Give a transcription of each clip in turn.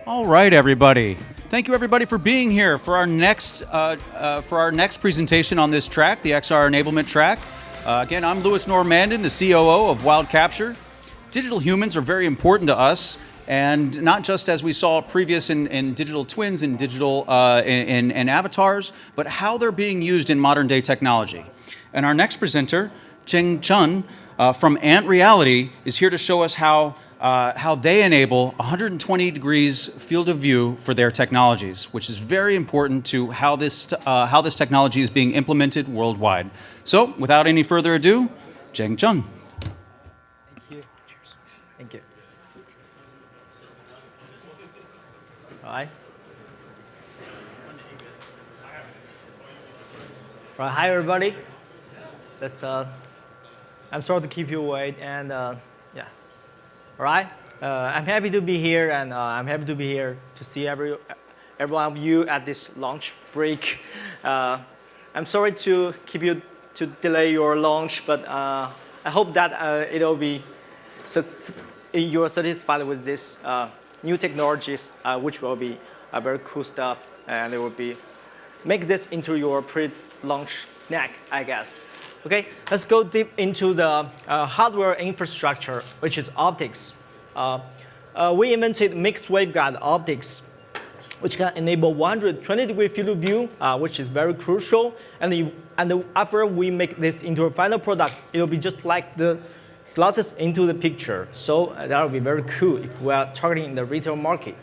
All right, everybody. Thank you, everybody, for being here for our next presentation on this track, the XR enablement track. Again, I'm Louis Normandin, the COO of Wild Capture. Digital humans are very important to us, and not just as we saw previous in digital twins and digital in avatars, but how they're being used in modern day technology. And our next presenter, Zheng Qin from Ant Reality, is here to show us how they enable 120 degrees field of view for their technologies, which is very important to how this technology is being implemented worldwide. So, without any further ado, Zheng Qin. Thank you. Cheers. Thank you. All right. All right. Hi, everybody. I'm sorry to keep you wait, and yeah. All right. I'm happy to be here, and I'm happy to be here to see every one of you at this launch break. I'm sorry to keep you to delay your launch, but I hope that you're satisfied with this new technologies, which will be very cool stuff, and it will be make this into your pre-launch snack, I guess. Okay, let's go deep into the hardware infrastructure, which is optics. We invented Mixed Waveguide optics, which can enable 120-degree field of view, which is very crucial. And after we make this into a final product, it will be just like the glasses into the picture. So that will be very cool if we are targeting the retail market.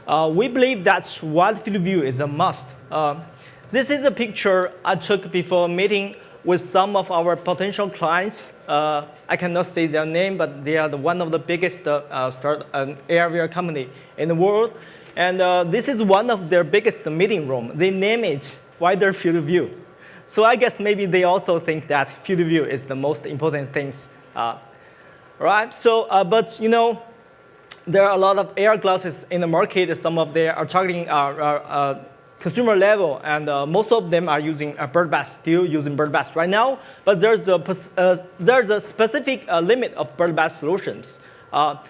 We believe that wide field of view is a must. This is a picture I took before a meeting with some of our potential clients. I cannot say their name, but they are one of the biggest AR/VR company in the world. And this is one of their biggest meeting room. They name it wider field of view. So I guess maybe they also think that field of view is the most important things. Right? So, but you know, there are a lot of AR glasses in the market. Some of them are targeting consumer level, and most of them are using birdbath, still using birdbath right now. But there's a specific limit of birdbath solutions.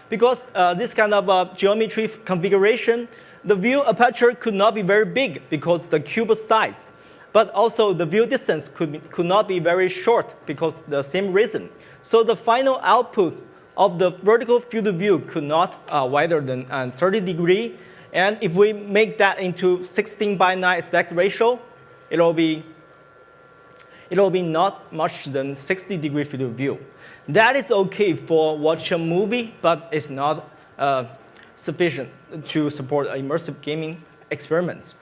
Because this kind of geometry configuration, the view aperture could not be very big because the cube size. But also the view distance could not be very short because the same reason. So the final output of the vertical field of view could not wider than 30 degree. And if we make that into 16:9 aspect ratio, it'll be not much than 60-degree field of view. That is okay for watch a movie, but it's not sufficient to support immersive gaming experiments.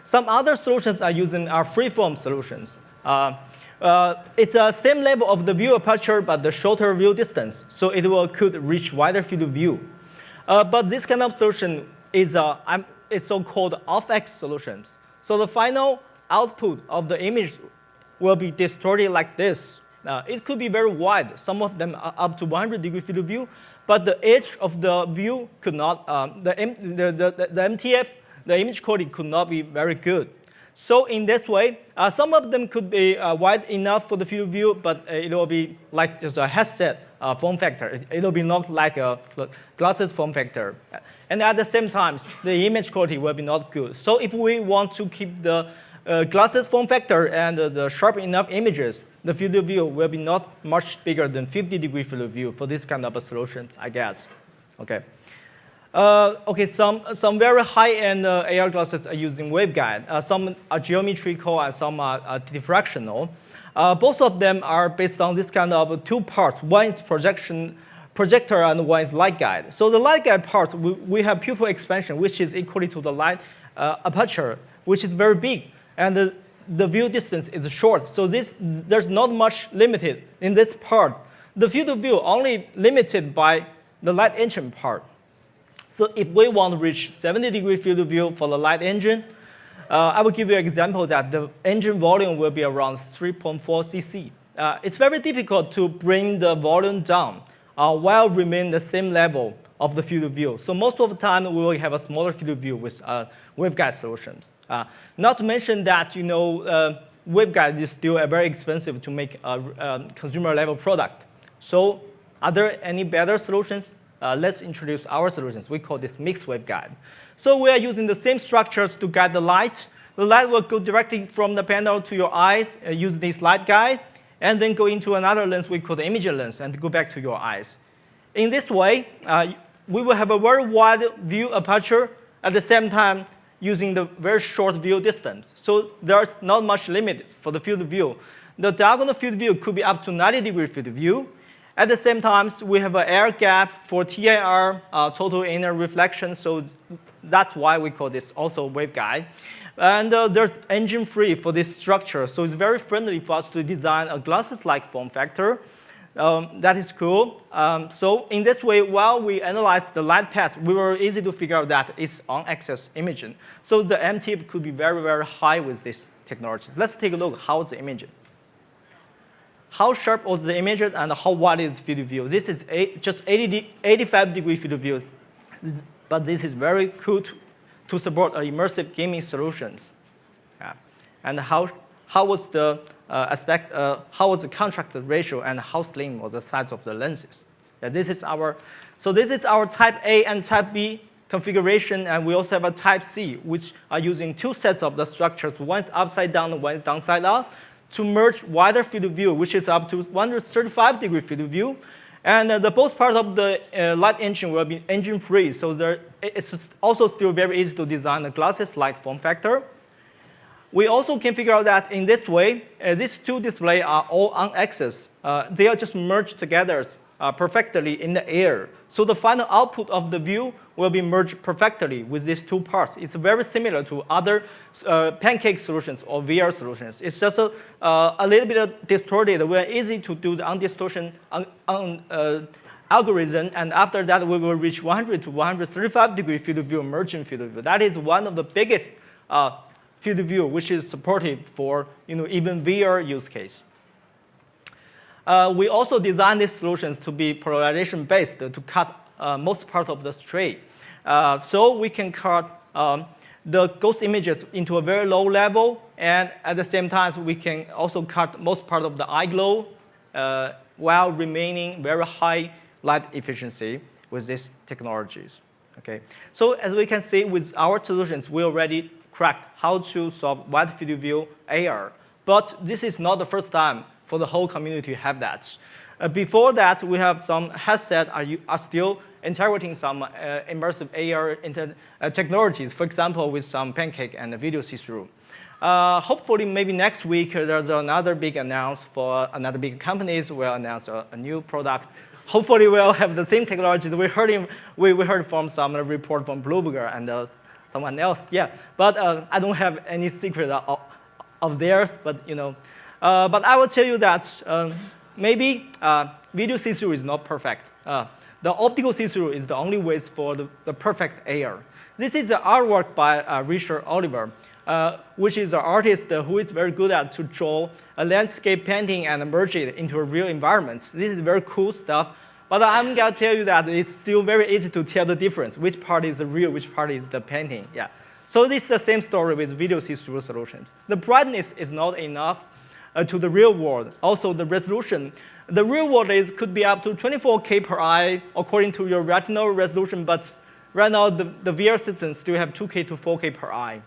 Some other solutions are using freeform solutions. It's the same level of the view aperture, but the shorter view distance, so it could reach wider field of view. But this kind of solution is so-called off-X solutions. So the final output of the image will be distorted like this. It could be very wide. Some of them are up to 100-degree field of view, but the edge of the view could not, the MTF, the image quality could not be very good. So in this way, some of them could be wide enough for the field of view, but it will be like just a headset form factor. It will be not like a glasses form factor. And at the same time, the image quality will be not good. So if we want to keep the glasses form factor and the sharp enough images, the field of view will be not much bigger than 50-degree field of view for this kind of a solution, I guess. Okay. Okay, some very high-end AR glasses are using waveguide. Some are geometrical and some are diffractional. Both of them are based on this kind of two parts. One is projector and one is light guide. So the light guide part, we have pupil expansion, which is equally to the light aperture, which is very big, and the view distance is short. So there's not much limited in this part. The field of view only limited by the light engine part. So if we want to reach 70-degree field of view for the light engine, I will give you an example that the engine volume will be around 3.4 cc. It's very difficult to bring the volume down while remain the same level of the field of view. So most of the time, we will have a smaller field of view with waveguide solutions. Not to mention that, waveguide is still very expensive to make a consumer level product. So Are there any better solutions? Let's introduce our solutions. We call this mixed waveguide. So we are using the same structures to guide the light. The light will go directly from the panel to your eyes, use this light guide, and then go into another lens we call the imaging lens and go back to your eyes. In this way, we will have a very wide view aperture at the same time using the very short view distance. So there's not much limit for the field of view. The diagonal field of view could be up to 90-degree field of view. At the same time, we have an air gap for TIR, total inner reflection, so that's why we call this also waveguide. And there's engine free for this structure, so it's very friendly for us to design a glasses-like form factor. That is cool. So in this way, while we analyze the light path, we were easy to figure out that it's on-axis imaging. So the MTIP could be very, very high with this technology. Let's take a look how's the imaging. How sharp was the image and how wide is the field of view? This is just 85-degree field of view, but this is very cool to support immersive gaming solutions. Yeah. And how was the how was the contrast ratio and how slim was the size of the lenses? Yeah, this is our Type A and Type B configuration, and we also have a Type C, which are using two sets of the structures. One is upside down and one is downside up, to merge wider field of view, which is up to 135-degree field of view. And the both parts of the light engine will be engine-free, so it's also still very easy to design a glasses-like form factor. We also can figure out that in this way, these two displays are all on axis. They are just merged together perfectly in the air. So the final output of the view will be merged perfectly with these two parts. It's very similar to other Pancake solutions or VR solutions. It's just a little bit distorted. We're easy to do the undistortion algorithm, and after that we will reach 100 to 135-degree field of view, merging field of view. That is one of the biggest field of view which is supported for even VR use case. We also designed these solutions to be polarization-based to cut most part of the stray. So we can cut the ghost images into a very low level, and at the same time, we can also cut most part of the eye glow while remaining very high light efficiency with these technologies. Okay. So as we can see with our solutions, we already cracked how to solve wide field of view AR. But this is not the first time for the whole community to have that. Before that, we have some headsets are still integrating some immersive AR technologies, for example, with some Pancake and video see-through. Hopefully, maybe next week, there's another big announcement for another big companies will announce a new product. Hopefully, we'll have the same technologies. We heard from some report from Bloomberg and someone else. Yeah, but I don't have any secret of theirs. But but I will tell you that maybe video see-through is not perfect. The optical see-through is the only way for the perfect AR. This is the artwork by Richard Oliver, which is an artist who is very good at to draw a landscape painting and merge it into a real environments. This is very cool stuff. But I'm going to tell you that it's still very easy to tell the difference, which part is the real, which part is the painting. Yeah. So this is the same story with video see-through solutions. The brightness is not enough to the real world. Also, the resolution. The real world could be up to 24K per eye according to your retinal resolution, but right now the VR systems still have 2K to 4K per eye.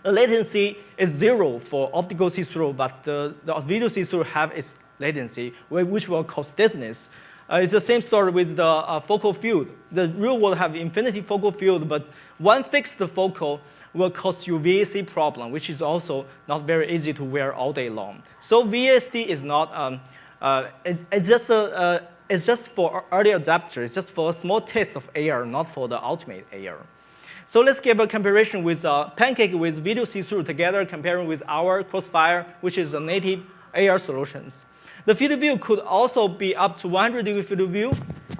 The latency is 0 for optical see-through, but the video see-through have its latency, which will cause dizziness. It's the same story with the focal field. The real world have infinity focal field, but one fixed focal will cause you VST problem, which is also not very easy to wear all day long. So VST is not, it's just for early adapters. It's just for a small taste of AR, not for the ultimate AR. So let's give a comparison with Pancake with video see-through together, comparing with our Crossfire, which is a native AR solutions. The field of view could also be up to 100-degree field of view,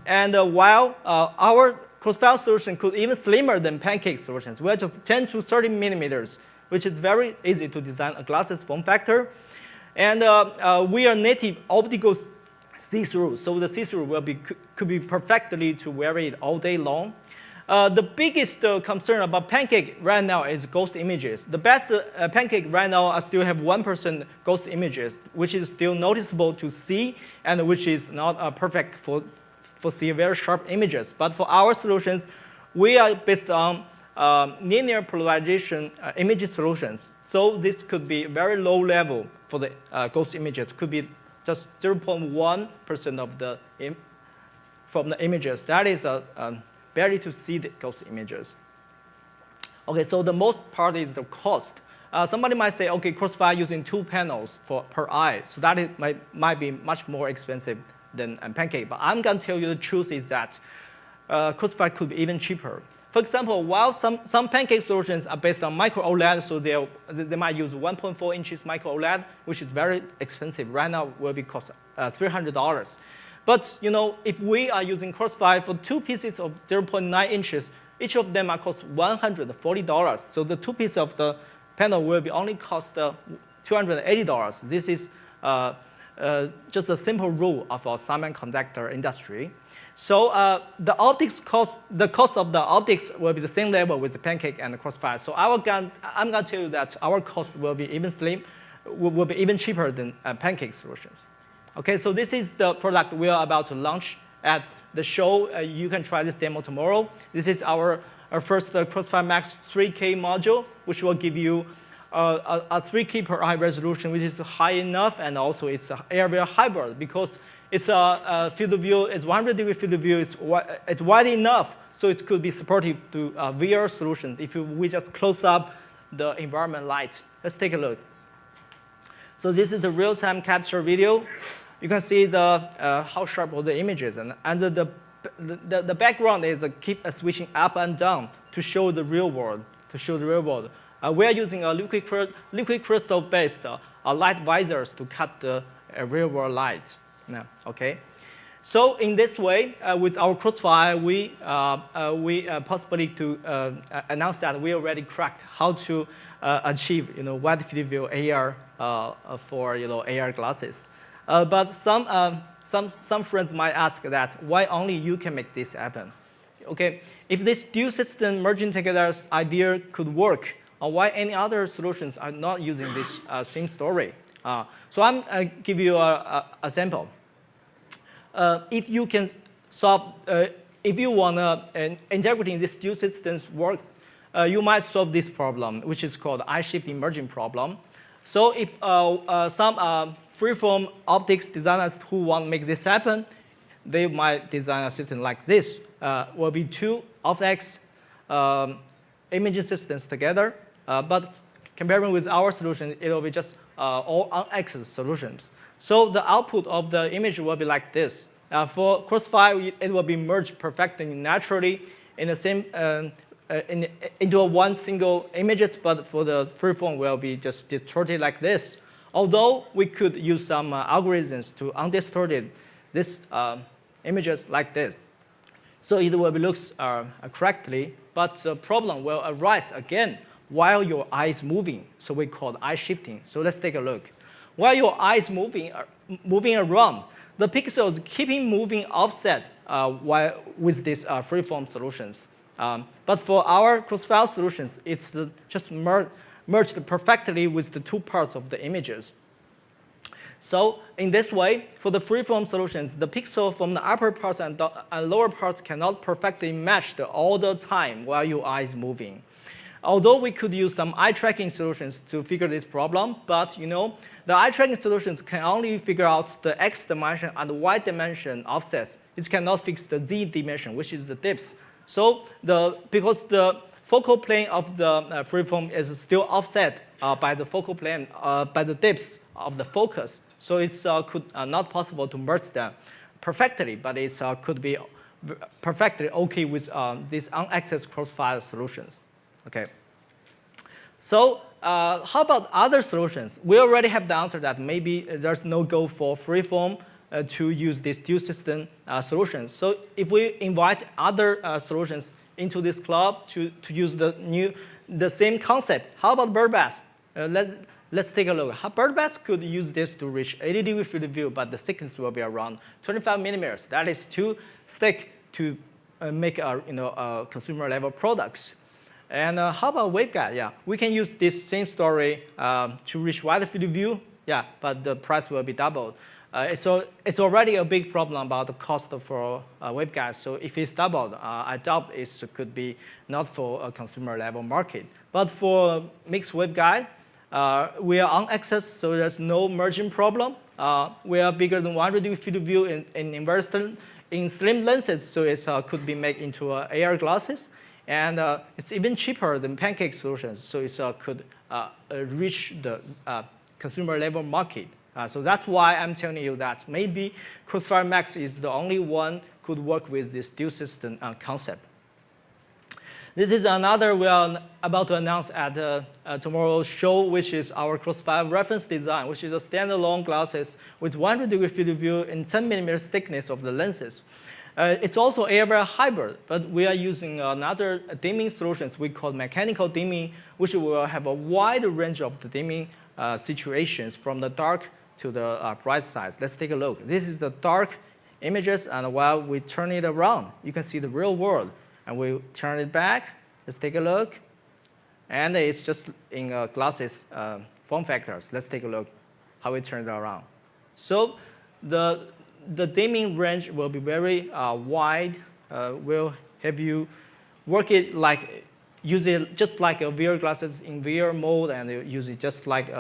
and while our Crossfire solution could even slimmer than Pancake solutions. We're just 10 to 30 millimeters, which is very easy to design a glasses form factor. And we are native optical see-through, so the see-through could be perfectly to wear it all day long. The biggest concern about Pancake right now is ghost images. The best Pancake right now I still have 1% ghost images, which is still noticeable to see and which is not perfect for see very sharp images. But for our solutions, we are based on linear polarization image solutions. So this could be very low level for the ghost images. Could be just 0.1% of the from the images. That is barely to see the ghost images. Okay, so the most part is the cost. Somebody might say, okay, Crossfire using 2 panels per eye, so that might be much more expensive than Pancake. But I'm going to tell you the truth is that Crossfire could be even cheaper. For example, while some Pancake solutions are based on micro OLED, so they might use 1.4 inches micro OLED, which is very expensive. Right now, will be cost $300. But if we are using Crossfire for 2 pieces of 0.9 inches, each of them are cost $140. So the 2 pieces of the panel will be only cost $280. This is just a simple rule of our semiconductor industry. So the cost of the optics will be the same level with the Pancake and the Crossfire. So I'm going to tell you that our cost will be even cheaper than Pancake solutions. Okay, so this is the product we are about to launch at the show. You can try this demo tomorrow. This is our first Crossfire Max 3K module, which will give you a 3K per eye resolution, which is high enough, and also it's AR/VR hybrid because it's a field of view. It's 100-degree field of view. It's wide enough, so it could be supportive to VR solutions if we just close up the environment light. Let's take a look. So this is the real-time capture video. You can see how sharp all the images, and the background is keep switching up and down to show the real world. We are using a liquid crystal-based light visors to cut the real world light. Okay, so in this way, with our Crossfire, we possibly to announce that we already cracked how to achieve wide field of view AR for AR glasses. But some friends might ask that why only you can make this happen? Okay, if this dual system merging together idea could work, why any other solutions are not using this same story? So I'm give you a sample. If you can solve, if you want integrating this dual systems work, you might solve this problem, which is called eye shift emerging problem. So if some freeform optics designers who want to make this happen, they might design a system like this. Will be 2 off-X imaging systems together, but comparing with our solution, it will be just all on-X solutions. So the output of the image will be like this. For Crossfire, it will be merged perfectly naturally in the same into one single images, but for the freeform will be just distorted like this. Although we could use some algorithms to undistorted this images like this. So it will be looks correctly, but the problem will arise again while your eye is moving. So we call it eye shifting. So let's take a look. While your eye is moving around, the pixels keeping moving offset while with these freeform solutions. But for our Crossfire solutions, it's just merged perfectly with the 2 parts of the images. So in this way, for the freeform solutions, the pixel from the upper parts and lower parts cannot perfectly match all the time while your eye is moving. Although we could use some eye tracking solutions to figure this problem, but the eye tracking solutions can only figure out the X dimension and the Y dimension offsets. It cannot fix the Z dimension, which is the dips. So because the focal plane of the freeform is still offset by the focal plane, by the dips of the focus. So it's not possible to merge them perfectly, but it could be perfectly okay with these on-axis Crossfire solutions. Okay. So how about other solutions? We already have the answer that maybe there's no go for freeform to use this dual system solution. So if we invite other solutions into this club to use the same concept, how about birdbath? Let's take a look. Birdbath could use this to reach 80-degree field of view, but the thickness will be around 25 millimeters. That is too thick to make consumer level products. And how about waveguide? Yeah, we can use this same story to reach wider field of view. Yeah, but the price will be doubled. It's already a big problem about the cost for waveguide. So if it's doubled, I doubt it could be not for a consumer level market. But for mixed waveguide, we are on axis, so there's no merging problem. We are bigger than 100 degree field of view in slim lenses, so it could be made into AR glasses. And it's even cheaper than Pancake solutions, so it could reach the consumer level market. So that's why I'm telling you that maybe Crossfire Max is the only one could work with this dual system concept. This is another we are about to announce at tomorrow's show, which is our Crossfire reference design, which is a standalone glasses with 100 degree field of view and 10 millimeters thickness of the lenses. It's also AR hybrid, but we are using another dimming solutions we call mechanical dimming, which will have a wide range of the dimming situations from the dark to the bright side. Let's take a look. This is the dark images, and while we turn it around, you can see the real world. And we turn it back. Let's take a look. And it's just in glasses form factors. Let's take a look how we turn it around. So the dimming range will be very wide. We'll have you work it like, use it just like a VR glasses in VR mode, and use it just like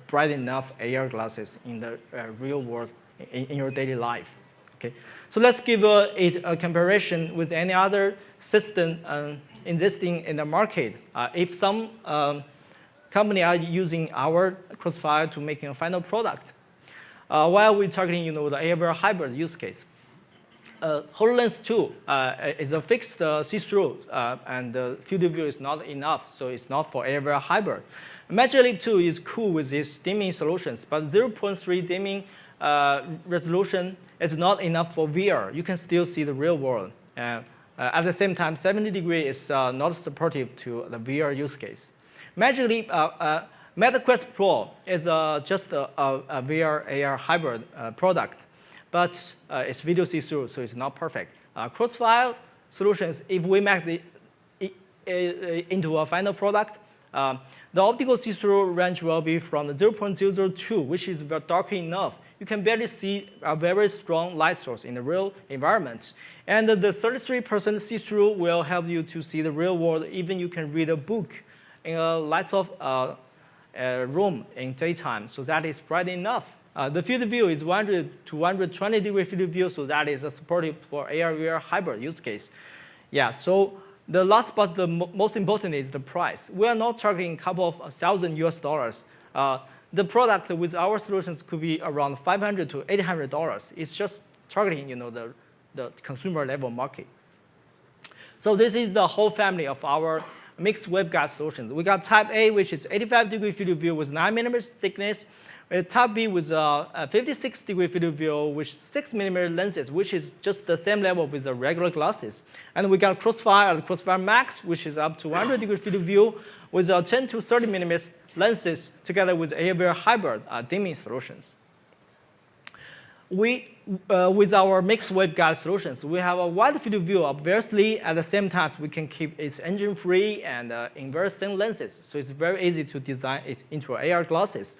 bright enough AR glasses in the real world in your daily life. Okay. So let's give it a comparison with any other system existing in the market. If some company are using our Crossfire to make a final product, while we're targeting the AR hybrid use case. HoloLens 2 is a fixed see-through, and the field of view is not enough, so it's not for AR hybrid. Magic Leap 2 is cool with its dimming solutions, but 0.3 dimming resolution is not enough for VR. You can still see the real world. At the same time, 70 degree is not supportive to the VR use case. Magic Leap Meta Quest Pro is just a VR AR hybrid product, but it's video see-through, so it's not perfect. Crossfire solutions, if we make into a final product, the optical see-through range will be from 0.002, which is dark enough. You can barely see a very strong light source in the real environment. And the 33% see-through will help you to see the real world. Even you can read a book in a lights-off room in daytime, so that is bright enough. The field of view is 100 to 120 degree field of view, so that is supportive for AR/VR hybrid use case. Yeah, so the last but the most important is the price. We are not targeting a couple of $1,000 US. The product with our solutions could be around $500 to $800. It's just targeting the consumer level market. So this is the whole family of our mixed waveguide solutions. We got Type A, which is 85 degree field of view with 9 millimeters thickness. Type B with a 56 degree field of view with 6 millimeter lenses, which is just the same level with the regular glasses. And we got Crossfire and Crossfire Max, which is up to 100 degree field of view with 10 to 30 millimeters lenses together with AR/VR hybrid dimming solutions. With our mixed waveguide solutions, we have a wide field of view. Obviously, at the same time, we can keep its engine free and in very thin lenses. So it's very easy to design it into AR glasses.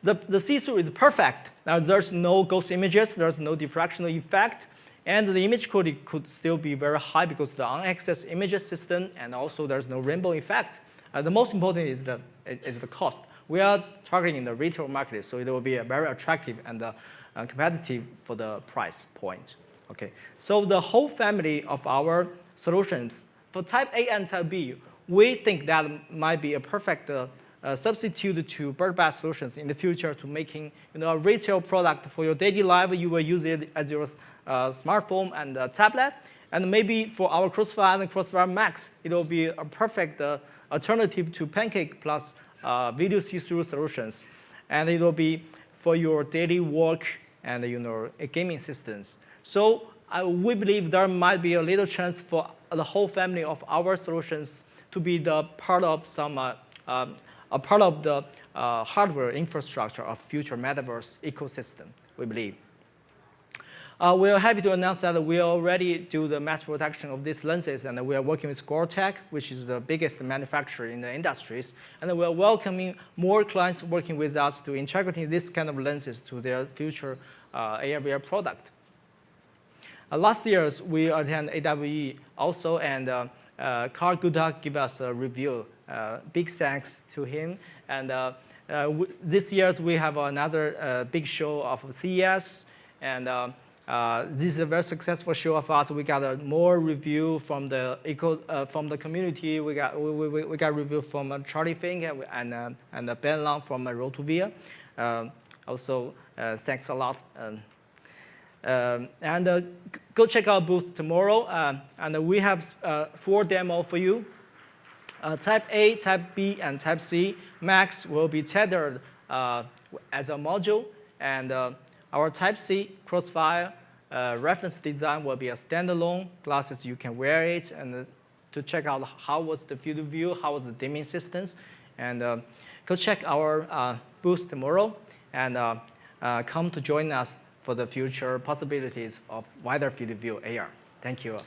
The see-through is perfect. Now, there's no ghost images, there's no diffractional effect, and the image quality could still be very high because the on-axis image system, and also there's no rainbow effect. The most important is the cost. We are targeting the retail market, so it will be very attractive and competitive for the price point. Okay, so the whole family of our solutions for Type A and Type B, we think that might be a perfect substitute to bird-bath solutions in the future to making a retail product for your daily life. You will use it as your smartphone and tablet, and maybe for our Crossfire and Crossfire Max, it will be a perfect alternative to Pancake plus video see-through solutions, and it will be for your daily work and gaming systems. So we believe there might be a little chance for the whole family of our solutions to be the part of some a part of the hardware infrastructure of future metaverse ecosystem, we believe. We are happy to announce that we already do the mass production of these lenses, and we are working with Gore-Tex, which is the biggest manufacturer in the industries. And we are welcoming more clients working with us to integrate this kind of lenses to their future AR/VR product. Last year, we attended AWE also, and Carl Gudak gave us a review. Big thanks to him. And this year, we have another big show of CES, and this is a very successful show of us. We got more review from the community. We got review from Charlie Fink and Ben Long from Road to VR. Also, thanks a lot. Go check out booth tomorrow. And we have 4 demos for you. Type A, Type B, and Type C. Max will be tethered as a module, and our Type C Crossfire reference design will be a standalone glasses. You can wear it and to check out how was the field of view, how was the dimming systems, and go check our booth tomorrow, and come to join us for the future possibilities of wider field of view AR. Thank you.